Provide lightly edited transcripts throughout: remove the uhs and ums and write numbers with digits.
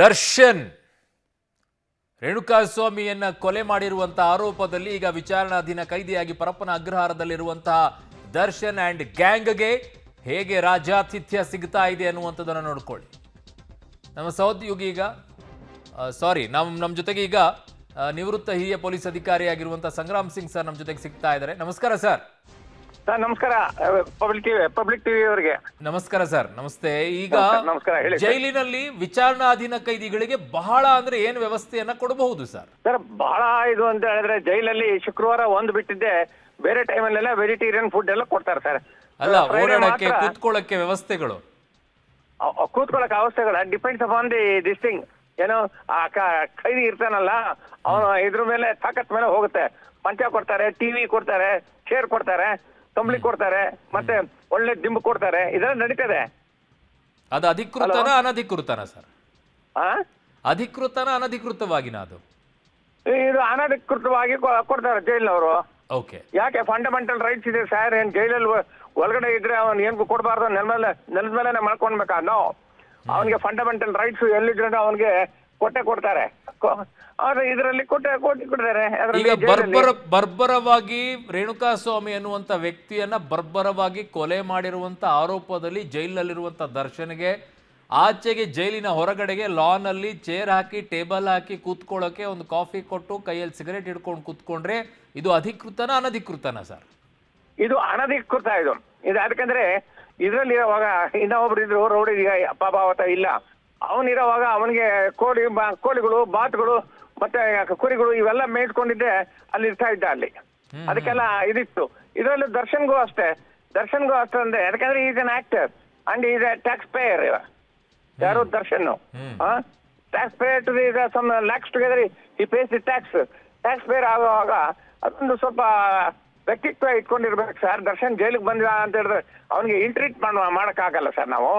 ದರ್ಶನ್ ರೇಣುಕಾಸ್ವಾಮಿಯನ್ನ ಕೊಲೆ ಮಾಡಿರುವಂತಹ ಆರೋಪದಲ್ಲಿ ಈಗ ವಿಚಾರಣಾಧೀನ ಕೈದಿಯಾಗಿ ಪರಪ್ಪನ ಅಗ್ರಹಾರದಲ್ಲಿರುವಂತಹ ದರ್ಶನ್ ಅಂಡ್ ಗ್ಯಾಂಗ್ಗೆ ಹೇಗೆ ರಾಜಾತಿಥ್ಯ ಸಿಗ್ತಾ ಇದೆ ಅನ್ನುವಂಥದ್ದನ್ನು ನೋಡ್ಕೊಳ್ಳಿ. ನಮ್ಮ ಸಹೋದ್ಯೋಗಿ ಈಗ ನಮ್ಮ ಜೊತೆಗೆ ಈಗ ನಿವೃತ್ತ ಹಿರಿಯ ಪೊಲೀಸ್ ಅಧಿಕಾರಿಯಾಗಿರುವಂತಹ ಸಂಗ್ರಾಮ್ ಸಿಂಗ್ ಸರ್ ನಮ್ಮ ಜೊತೆಗೆ ಸಿಗ್ತಾ ಇದ್ದಾರೆ. ನಮಸ್ಕಾರ ಸರ್. ಸರ್ ನಮಸ್ಕಾರ. ಪಬ್ಲಿಕ್ ಟಿವಿ ಅವರಿಗೆ ನಮಸ್ಕಾರ ಸರ್. ನಮಸ್ತೆ. ಈಗ ನಮಸ್ಕಾರ. ಹೇಳಿ ಜೈಲಿನಲ್ಲಿ ವಿಚಾರಣಾಧೀನ ಕೈದಿಗಳಿಗೆ ಬಹಳ ಅಂದ್ರೆ ಏನು ವ್ಯವಸ್ಥೆಯನ್ನ ಕೊಡಬಹುದು ಸರ್? ಸರ್ ಬಹಳ ಇದು ಅಂತ ಹೇಳಿದ್ರೆ ಜೈಲಲ್ಲಿ ಶುಕ್ರವಾರ ಒಂದು ಬಿಟ್ಟಿದ್ದೆ, ಬೇರೆ ಟೈಮಲ್ಲೆಲ್ಲ ವೆಜಿಟೇರಿಯನ್ ಫುಡ್ ಎಲ್ಲ ಕೊಡ್ತಾರೆ ಸರ್. ಅಲ್ಲ, ಓಡಾಡಕ್ಕೆ ಕೂತ್ಕೊಳ್ಳಕ್ಕೆ ವ್ಯವಸ್ಥೆಗಳು, ಕೂತ್ಕೊಳ್ಳಕ್ಕೆ ಅವಸ್ಥೆಗಳ depends upon the this thing. ಏನೋ ಆ ಕೈದಿ ಇರ್ತಾನಲ್ಲ, ಅವನು ಇದ್ರ ಮೇಲೆ ತಾಕತ್ ಮೇಲೆ ಹೋಗುತ್ತೆ. ಮಂಚ ಕೊಡ್ತಾರೆ, ಟಿವಿ ಕೊಡ್ತಾರೆ, ಚೇರ್ ಕೊಡ್ತಾರೆ, ಕಂಬಳಿ ಕೊಡ್ತಾರೆ, ಮತ್ತೆ ಒಳ್ಳೆ ದಿಂಬು ಕೊಡ್ತಾರೆ. ಇದೆಲ್ಲ ನಡೀತದೆ. ಅದು ಅಧಿಕೃತನ ಅನಧಿಕೃತನ ಸರ್? ಅಧಿಕೃತನ ಅನಧಿಕೃತವಾಗಿನ? ಅದು ಇದು ಅನಧಿಕೃತವಾಗಿ ಕೊಡ್ತಾರೆ ಜೈಲಿನವರು. ಓಕೆ. ಯಾಕೆ ಫಂಡಮೆಂಟಲ್ ರೈಟ್ಸ್ ಇದೆ ಸರ್. ಏನ್ ಜೈಲಲ್ಲಿ ಒಳಗಡೆ ಇದ್ರೆ ಅವನ್ ಏನ್ ಕೊಡಬಾರ್ದು, ನೆಲದ ಮೇಲೆ ಮಾಡ್ಕೊಂಡ್ಬೇಕಾ? ನೋ, ಅವನಿಗೆ ಫಂಡಮೆಂಟಲ್ ರೈಟ್ಸ್ ಎಲ್ಲಿದ್ರೆ ಅವನಿಗೆ ಕೊಡ್ತಾರೆ. ಆದ್ರೆ ಇದರಲ್ಲಿ ಕೊಡ್ತಾರೆ. ಈಗ ಬರ್ಬರವಾಗಿ ರೇಣುಕಾಸ್ವಾಮಿ ಅನ್ನುವಂತ ವ್ಯಕ್ತಿಯನ್ನ ಬರ್ಬರವಾಗಿ ಕೊಲೆ ಮಾಡಿರುವಂತ ಆರೋಪದಲ್ಲಿ ಜೈಲಿನಲ್ಲಿರುವಂತ ದರ್ಶನ್ಗೆ ಆಚೆಗೆ ಜೈಲಿನ ಹೊರಗಡೆಗೆ ಲಾನ್ ಅಲ್ಲಿ ಚೇರ್ ಹಾಕಿ ಟೇಬಲ್ ಹಾಕಿ ಕೂತ್ಕೊಳ್ಳೋಕೆ ಒಂದು ಕಾಫಿ ಕೊಟ್ಟು ಕೈಯಲ್ಲಿ ಸಿಗರೇಟ್ ಹಿಡ್ಕೊಂಡು ಕೂತ್ಕೊಂಡ್ರೆ ಇದು ಅಧಿಕೃತನ ಅನಧಿಕೃತನ ಸರ್? ಇದು ಅನಧಿಕೃತ. ಇದು ಯಾಕಂದ್ರೆ ಇದ್ರಲ್ಲಿ ಇರೋವಾಗ ಇನ್ನೊಬ್ರು ಇದ್ರು ರೌಡಿ ಪಾಪಾವತ ಇಲ್ಲ. ಅವನಿರೋವಾಗ ಅವನಿಗೆ ಕೋಳಿಗಳು, ಬಾತುಗಳು ಮತ್ತೆ ಕುರಿಗಳು ಇವೆಲ್ಲ ಮೇಯ್ಸ್ಕೊಂಡಿದ್ದೆ ಅಲ್ಲಿ ಇರ್ತಾ ಇದ್ದ ಅಲ್ಲಿ. ಅದಕ್ಕೆಲ್ಲ ಇದಿತ್ತು. ಇದರಲ್ಲಿ ದರ್ಶನ್ಗೂ ಅಷ್ಟೇ ಅಂದ್ರೆ ಯಾಕಂದ್ರೆ is an actor and is a tax payer. ಯಾರು Darshan tax payer to the sum lakhs together ಈ ಪೇಸ್ ದಿ ಟ್ಯಾಕ್ಸ್ ಪೇಯರ್ ಆಗುವಾಗ ಅದೊಂದು ಸ್ವಲ್ಪ ವ್ಯಕ್ತಿತ್ವ ಇಟ್ಕೊಂಡಿರ್ಬೇಕು ಸರ್. ದರ್ಶನ್ ಜೈಲಿಗೆ ಬಂದ ಅಂತ ಹೇಳಿದ್ರೆ ಅವನಿಗೆ ಇಂಟ್ರೀಟ್ ಮಾಡಕ್ಕಾಗಲ್ಲ ಸರ್ ನಾವು.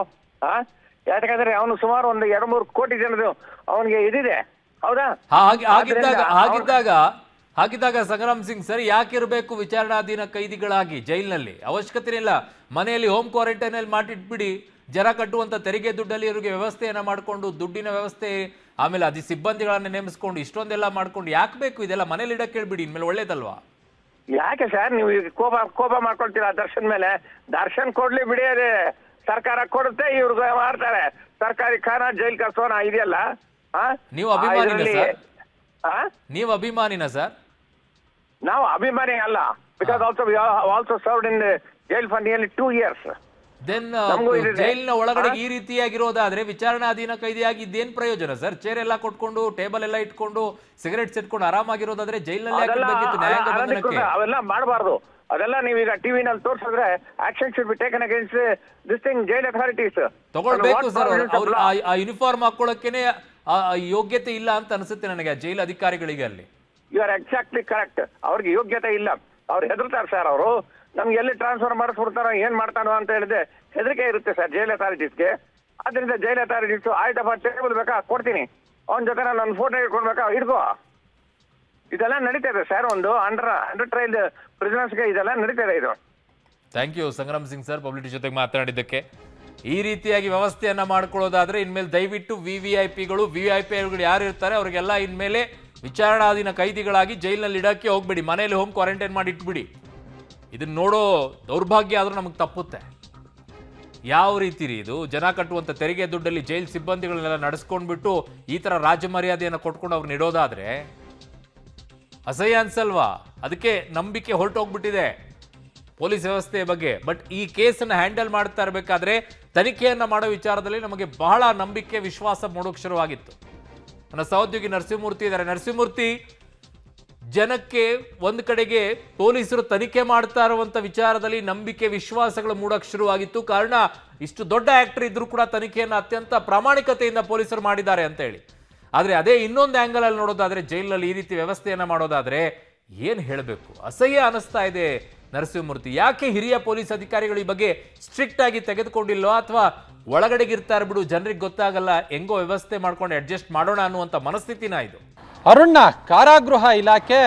ಯಾಕಂದ್ರೆ ಅವನು ಸುಮಾರು ಒಂದು 2-3 ಕೋಟಿ ಜನರು ಅವನಿಗೆ ಇದಿದೆ. ಹೌದಾ? ಹಾಗಿದ್ದಾಗ ಸಂಗ್ರಾಮ್ ಸಿಂಗ್ ಸರ್, ಯಾಕಿರ್ಬೇಕು ವಿಚಾರಣಾಧೀನ ಕೈದಿಗಳಾಗಿ ಜೈಲಿನಲ್ಲಿ? ಅವಶ್ಯಕತೆ ಇಲ್ಲ. ಮನೆಯಲ್ಲಿ ಹೋಮ್ ಕ್ವಾರಂಟೈನ್ ಅಲ್ಲಿ ಮಾಡಿಟ್ಬಿಡಿ. ಜರ ಕಟ್ಟುವಂತ ತೆರಿಗೆ ದುಡ್ಡಲ್ಲಿ ಇವರಿಗೆ ವ್ಯವಸ್ಥೆಯನ್ನ ಮಾಡ್ಕೊಂಡು, ದುಡ್ಡಿನ ವ್ಯವಸ್ಥೆ, ಆಮೇಲೆ ಅದು ಸಿಬ್ಬಂದಿಗಳನ್ನ ನೇಮಿಸ್ಕೊಂಡು ಇಷ್ಟೊಂದೆಲ್ಲ ಮಾಡ್ಕೊಂಡು ಯಾಕೆ ಬೇಕು ಇದೆಲ್ಲ? ಮನೇಲಿ ಇಡಕ್ಕೆ ಹೇಳ್ಬಿಡಿ, ಇನ್ಮೇಲೆ ಒಳ್ಳೇದಲ್ವಾ? ಯಾಕೆ ಸರ್ ನೀವು ಕೋಪ ಮಾಡ್ಕೊಳ್ತೀರಾ ದರ್ಶನ್ ಮೇಲೆ? ದರ್ಶನ್ ಕೊಡ್ಲಿ ಬಿಡಿ, ಅದೇ ಸರ್ಕಾರ ಕೊಡುತ್ತೆ, ಇವ್ರಿಗೆ ಮಾಡ್ತಾರೆ. ಸರ್ಕಾರಿ ಖಾನಾ ಜೈಲ್ ಕಸೋನ ಇದೆಯಲ್ಲ. ನೀವು ಅಭಿಮಾನಿನ ಸರ್? ನಾವು ಅಭಿಮಾನಿ ಅಲ್ಲ. Because also served in jail for nearly 2 years. ಜೈಲಿನ ಒಳಗಡೆ ಈ ರೀತಿಯಾಗಿರೋದಾದ್ರೆ ವಿಚಾರಣಾಧೀನ ಕೈದಿಯಾಗಿ ಇದೇನ್ ಪ್ರಯೋಜನ ಸರ್? ಚೇರ್ ಎಲ್ಲ ಕೊಟ್ಕೊಂಡು, ಟೇಬಲ್ ಎಲ್ಲ ಇಟ್ಕೊಂಡು, ಸಿಗರೇಟ್ಸ್ ಇಟ್ಕೊಂಡು ಆರಾಮಾಗಿರೋದಾದ್ರೆ ಜೈಲಿನಲ್ಲಿ ಅವೆಲ್ಲ ಮಾಡಬಾರ್ದು. ಅದೆಲ್ಲ ನೀವೀಗ ಟಿವಿನಲ್ಲಿ ತೋರಿಸಿದ್ರೆ action should be taken against this thing. Jail authorities ತಗೊಳ್ಬೇಕು ಸರ್. ಆ ಯೂನಿಫಾರ್ಮ್ ಹಾಕೊಳ್ಳೋಕೆನೆ ಯೋಗ್ಯತೆ ಇಲ್ಲ ಅಂತ ಅನ್ಸುತ್ತೆ ನನಗೆ ಜೈಲ್ ಅಧಿಕಾರಿಗಳಿಗೆ ಅಲ್ಲಿ. You are exactly correct. ಅವ್ರಿಗೆ ಯೋಗ್ಯತೆ ಇಲ್ಲ. ಅವ್ರು ಹೆದರ್ತಾರೆ ಸರ್. ಅವರು ನಮ್ಗೆ ಎಲ್ಲಿ ಟ್ರಾನ್ಸ್ಫರ್ ಮಾಡಿಸ್ಬಿಡ್ತಾರೋ, ಏನ್ ಮಾಡ್ತಾನೋ ಅಂತ ಹೇಳಿದ್ರೆ ಹೆದರಿಕೆ ಇರುತ್ತೆ ಸರ್ ಜೈಲ್ ಅಥಾರಿಟೀಸ್ಗೆ. ಆದ್ರಿಂದ ಜೈಲ್ ಅಥಾರಿಟೀಸ್ ಆಯ್ತಪ್ಪ ಟೇಬಲ್ ಬೇಕಾ ಕೊಡ್ತೀನಿ, ಅವನ ಜೊತೆ ನನ್ನ ಫೋಟೋ ಇಟ್ಕೊಳ್ಬೇಕಾ ಇಟ್ಕೋ. ಇದೆಲ್ಲ ನಡೀತದೆ ಸರ್. ಒಂದು ಅಂಡರ್ ಟ್ರಯಲ್ ಪ್ರಿಸನರ್ಸ್ಗೆ ಇದೆಲ್ಲ ನಡೀತದೆ. ಇದು thank you Sangram Singh sir, public ಜೊತೆಗೆ ಮಾತನಾಡಿದ್ದಕ್ಕೆ. ಈ ರೀತಿಯಾಗಿ ವ್ಯವಸ್ಥೆಯನ್ನ ಮಾಡ್ಕೊಳ್ಳೋದಾದ್ರೆ ಇನ್ಮೇಲೆ ದಯವಿಟ್ಟು ವಿವಿಐಪಿಗಳು ಯಾರು ಇರ್ತಾರೆ ಅವ್ರಿಗೆಲ್ಲ ಇನ್ಮೇಲೆ ವಿಚಾರಣಾಧೀನ ಕೈದಿಗಳಾಗಿ ಜೈಲಿನಲ್ಲಿ ಇಡಕ್ಕೆ ಹೋಗ್ಬಿಡಿ, ಮನೇಲಿ ಹೋಮ್ ಕ್ವಾರಂಟೈನ್ ಮಾಡಿ ಇಟ್ಬಿಡಿ. ಇದನ್ನ ನೋಡೋ ದೌರ್ಭಾಗ್ಯ ಆದ್ರೂ ನಮಗೆ ತಪ್ಪುತ್ತೆ. ಯಾವ ರೀತಿ ರೀ ಇದು? ಜನ ಕಟ್ಟುವಂತ ತೆರಿಗೆ ದುಡ್ಡಲ್ಲಿ ಜೈಲ್ ಸಿಬ್ಬಂದಿಗಳನ್ನೆಲ್ಲ ನಡೆಸ್ಕೊಂಡ್ಬಿಟ್ಟು ಈ ತರ ರಾಜ ಮರ್ಯಾದೆಯನ್ನು ಕೊಟ್ಕೊಂಡು ಅವ್ರನ್ನ ಇಡೋದಾದ್ರೆ ಅಸಹ್ಯ ಅನ್ಸಲ್ವಾ? ಅದಕ್ಕೆ ನಂಬಿಕೆ ಹೊರಟೋಗ್ಬಿಟ್ಟಿದೆ ಪೊಲೀಸ್ ವ್ಯವಸ್ಥೆಯ ಬಗ್ಗೆ. ಬಟ್ ಈ ಕೇಸನ್ನು ಹ್ಯಾಂಡಲ್ ಮಾಡ್ತಾ ಇರಬೇಕಾದ್ರೆ ತನಿಖೆಯನ್ನ ಮಾಡೋ ವಿಚಾರದಲ್ಲಿ ನಮಗೆ ಬಹಳ ನಂಬಿಕೆ, ವಿಶ್ವಾಸ ಮೂಡೋಕೆ ಶುರುವಾಗಿತ್ತು. ನನ್ನ ಸಹೋದ್ಯೋಗಿ ನರಸಿಂಹಮೂರ್ತಿ ಇದ್ದಾರೆ. ನರಸಿಂಹಮೂರ್ತಿ, ಜನಕ್ಕೆ ಒಂದು ಕಡೆಗೆ ಪೊಲೀಸರು ತನಿಖೆ ಮಾಡ್ತಾ ಇರುವಂತ ವಿಚಾರದಲ್ಲಿ ನಂಬಿಕೆ, ವಿಶ್ವಾಸಗಳು ಮೂಡೋಕೆ ಶುರುವಾಗಿತ್ತು. ಕಾರಣ ಇಷ್ಟು ದೊಡ್ಡ ಆಕ್ಟರ್ ಇದ್ರೂ ಕೂಡ ತನಿಖೆಯನ್ನು ಅತ್ಯಂತ ಪ್ರಾಮಾಣಿಕತೆಯಿಂದ ಪೊಲೀಸರು ಮಾಡಿದ್ದಾರೆ ಅಂತ ಹೇಳಿ. ಆದ್ರೆ ಅದೇ ಇನ್ನೊಂದು ಆಂಗಲ್ ಅಲ್ಲಿ ನೋಡೋದಾದ್ರೆ ಜೈಲಿನಲ್ಲಿ ಈ ರೀತಿ ವ್ಯವಸ್ಥೆಯನ್ನ ಮಾಡೋದಾದ್ರೆ ಏನ್ ಹೇಳಬೇಕು? ಅಸಹ್ಯ ಅನಿಸ್ತಾ ಇದೆ ನರಸಿಂಹಮೂರ್ತಿ. ಯಾಕೆ ಹಿರಿಯ ಪೊಲೀಸ್ ಅಧಿಕಾರಿಗಳು ಈ ಬಗ್ಗೆ ಸ್ಟ್ರಿಕ್ಟ್ ಆಗಿ ತೆಗೆದುಕೊಂಡಿಲ್ಲೋ, ಅಥವಾ ಒಳಗಡೆಗೆ ಇರ್ತಾರೆ ಬಿಡು ಜನರಿಗೆ ಗೊತ್ತಾಗಲ್ಲ, ಹೆಂಗೋ ವ್ಯವಸ್ಥೆ ಮಾಡ್ಕೊಂಡು ಅಡ್ಜಸ್ಟ್ ಮಾಡೋಣ ಅನ್ನುವಂಥ ಮನಸ್ಥಿತಿನ ಇದು? ಅರುಣ್ಣ, ಕಾರಾಗೃಹ ಇಲಾಖೆ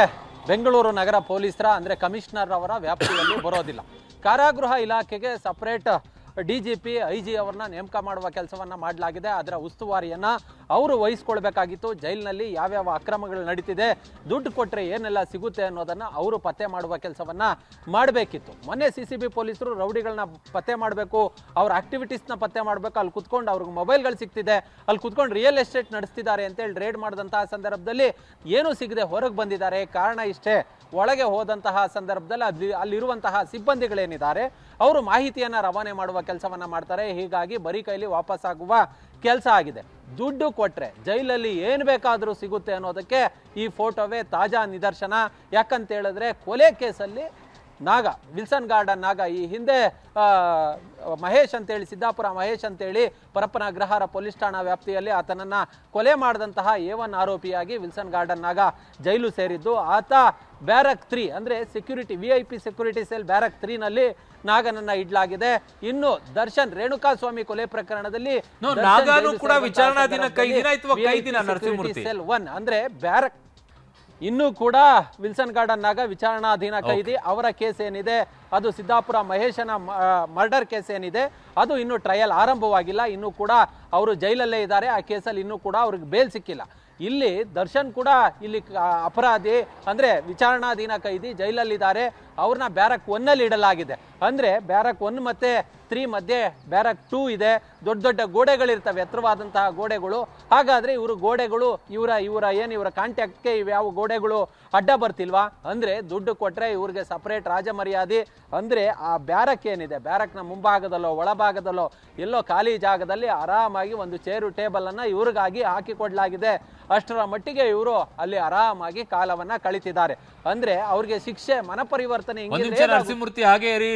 ಬೆಂಗಳೂರು ನಗರ ಪೊಲೀಸರ ಅಂದರೆ ಕಮಿಷನರ್ ಅವರ ವ್ಯಾಪ್ತಿಯಲ್ಲಿ ಬರೋದಿಲ್ಲ. ಕಾರಾಗೃಹ ಇಲಾಖೆಗೆ ಸಪರೇಟ್ DGP IG ಅವರನ್ನ ನೇಮಕ ಮಾಡುವ ಕೆಲಸವನ್ನ ಮಾಡಲಾಗಿದೆ. ಅದರ ಉಸ್ತುವಾರಿಯನ್ನ ಅವರು ವಹಿಸ್ಕೊಳ್ಬೇಕಾಗಿತ್ತು. ಜೈಲಿನಲ್ಲಿ ಯಾವ್ಯಾವ ಅಕ್ರಮಗಳು ನಡೀತಿದೆ, ದುಡ್ಡು ಕೊಟ್ಟರೆ ಏನೆಲ್ಲ ಸಿಗುತ್ತೆ ಅನ್ನೋದನ್ನ ಅವರು ಪತ್ತೆ ಮಾಡುವ ಕೆಲಸವನ್ನ ಮಾಡಬೇಕಿತ್ತು. ಮೊನ್ನೆ CCB ಪೊಲೀಸರು ರೌಡಿಗಳನ್ನ ಪತ್ತೆ ಮಾಡಬೇಕು, ಅವ್ರ ಆಕ್ಟಿವಿಟೀಸ್ನ ಪತ್ತೆ ಮಾಡಬೇಕು, ಅಲ್ಲಿ ಕುತ್ಕೊಂಡು ಅವ್ರಿಗೆ ಮೊಬೈಲ್ಗಳು ಸಿಗ್ತಿದೆ, ಅಲ್ಲಿ ಕುತ್ಕೊಂಡು ರಿಯಲ್ ಎಸ್ಟೇಟ್ ನಡೆಸ್ತಿದ್ದಾರೆ ಅಂತೇಳಿ ರೇಡ್ ಮಾಡಿದಂತಹ ಸಂದರ್ಭದಲ್ಲಿ ಏನೂ ಸಿಗದೆ ಹೊರಗೆ ಬಂದಿದ್ದಾರೆ. ಕಾರಣ ಇಷ್ಟೇ, ಒಳಗೆ ಹೋದಂತಹ ಸಂದರ್ಭದಲ್ಲಿ ಅಲ್ಲಿರುವಂತಹ ಸಿಬ್ಬಂದಿಗಳೇನಿದ್ದಾರೆ ಅವರು ಮಾಹಿತಿಯನ್ನ ರವಾನೆ ಮಾಡುವ ಕೆಲಸವನ್ನ ಮಾಡ್ತಾರೆ. ಹೀಗಾಗಿ ಬರೀ ಕೈಲಿ ವಾಪಸ್ ಆಗುವ ಕೆಲಸ ಆಗಿದೆ. ದುಡ್ಡು ಕೊಟ್ರೆ ಜೈಲಲ್ಲಿ ಏನು ಬೇಕಾದರೂ ಸಿಗುತ್ತೆ ಅನ್ನೋದಕ್ಕೆ ಈ ಫೋಟೋವೇ ತಾಜಾ ನಿದರ್ಶನ. ಯಾಕಂತ ಹೇಳಿದ್ರೆ ಕೊಲೆ ಕೇಸಲ್ಲಿ ನಾಗ, ವಿಲ್ಸನ್ ಗಾರ್ಡನ್ ನಾಗ, ಈ ಹಿಂದೆ ಮಹೇಶ್ ಅಂತೇಳಿ, ಸಿದ್ದಾಪುರ ಮಹೇಶ್ ಅಂತೇಳಿ ಪರಪ್ಪನ ಅಗ್ರಹಾರ ಪೊಲೀಸ್ ಠಾಣಾ ವ್ಯಾಪ್ತಿಯಲ್ಲಿ ಆತನನ್ನ ಕೊಲೆ ಮಾಡಿದಂತಹ A1 ಆರೋಪಿಯಾಗಿ ವಿಲ್ಸನ್ ಗಾರ್ಡನ್ ನಾಗ ಜೈಲು ಸೇರಿದ್ದು. ಆತ ಬ್ಯಾರಕ್ 3 ಅಂದ್ರೆ ಸೆಕ್ಯೂರಿಟಿ, VIP ಸೆಕ್ಯೂರಿಟಿ ಸೆಲ್ ಬ್ಯಾರಕ್ 3 ನಲ್ಲಿ ನಾಗನನ್ನ ಇಡ್ಲಾಗಿದೆ. ಇನ್ನು ದರ್ಶನ್ ರೇಣುಕಾಸ್ವಾಮಿ ಕೊಲೆ ಪ್ರಕರಣದಲ್ಲಿ ನಾಗನೂ ಕೂಡ ವಿಚಾರಣಾಧೀನ ಕೈದಿನ ಅಥವಾ ಕೈದಿನ ನರಸಿಂಹಮೂರ್ತಿ ಸೆಲ್ 1 ಅಂದ್ರೆ ಬ್ಯಾರಕ್ ಇನ್ನೂ ಕೂಡ ವಿಲ್ಸನ್ ಗಾರ್ಡನ್ ನಾಗ ವಿಚಾರಣಾಧೀನ ಕೈದಿ. ಅವರ ಕೇಸ್ ಏನಿದೆ ಅದು ಸಿದ್ದಾಪುರ ಮಹೇಶನ ಮರ್ಡರ್ ಕೇಸ್ ಏನಿದೆ ಅದು ಇನ್ನೂ ಟ್ರಯಲ್ ಆರಂಭವಾಗಿಲ್ಲ. ಇನ್ನೂ ಕೂಡ ಅವರು ಜೈಲಲ್ಲೇ ಇದ್ದಾರೆ. ಆ ಕೇಸಲ್ಲಿ ಇನ್ನೂ ಕೂಡ ಅವ್ರಿಗೆ ಬೇಲ್ ಸಿಕ್ಕಿಲ್ಲ. ಇಲ್ಲಿ ದರ್ಶನ್ ಕೂಡ ಇಲ್ಲಿ ಅಪರಾಧಿ ಅಂದ್ರೆ ವಿಚಾರಣಾಧೀನ ಕೈದಿ ಜೈಲಲ್ಲಿದ್ದಾರೆ. ಅವ್ರನ್ನ ಬ್ಯಾರಕ್ 1 ನಲ್ಲಿ ಇಡಲಾಗಿದೆ. ಅಂದ್ರೆ ಬ್ಯಾರಕ್ 1 ಮತ್ತೆ 3 ಮಧ್ಯೆ ಬ್ಯಾರಕ್ 2 ಇದೆ. ದೊಡ್ಡ ದೊಡ್ಡ ಗೋಡೆಗಳಿರ್ತವೆ, ಎತ್ತರವಾದಂತಹ ಗೋಡೆಗಳು. ಹಾಗಾದ್ರೆ ಇವರು ಗೋಡೆಗಳು ಇವರ ಕಾಂಟ್ಯಾಕ್ಟ್ಗೆ ಇವ್ಯಾವ ಗೋಡೆಗಳು ಅಡ್ಡ ಬರ್ತಿಲ್ವಾ? ಅಂದ್ರೆ ದುಡ್ಡು ಕೊಟ್ರೆ ಇವ್ರಿಗೆ ಸಪರೇಟ್ ರಾಜಮರ್ಯಾದೆ. ಅಂದ್ರೆ ಆ ಬ್ಯಾರಕ್ ಏನಿದೆ, ಬ್ಯಾರಕ್ನ ಮುಂಭಾಗದಲ್ಲೋ ಒಳಭಾಗದಲ್ಲೋ ಎಲ್ಲೋ ಖಾಲಿ ಜಾಗದಲ್ಲಿ ಆರಾಮಾಗಿ ಒಂದು ಚೇರು ಟೇಬಲ್ ಅನ್ನ ಇವ್ರಿಗಾಗಿ ಹಾಕಿಕೊಡ್ಲಾಗಿದೆ. ಅಷ್ಟರ ಮಟ್ಟಿಗೆ ಇವರು ಅಲ್ಲಿ ಆರಾಮಾಗಿ ಕಾಲವನ್ನ ಕಳಿತಿದ್ದಾರೆ. ಅಂದ್ರೆ ಅವ್ರಿಗೆ ಶಿಕ್ಷೆ ಮನಪರಿವರ್ತನೆ ನರಸಿಂಹಮೂರ್ತಿ ಹಾಗೆ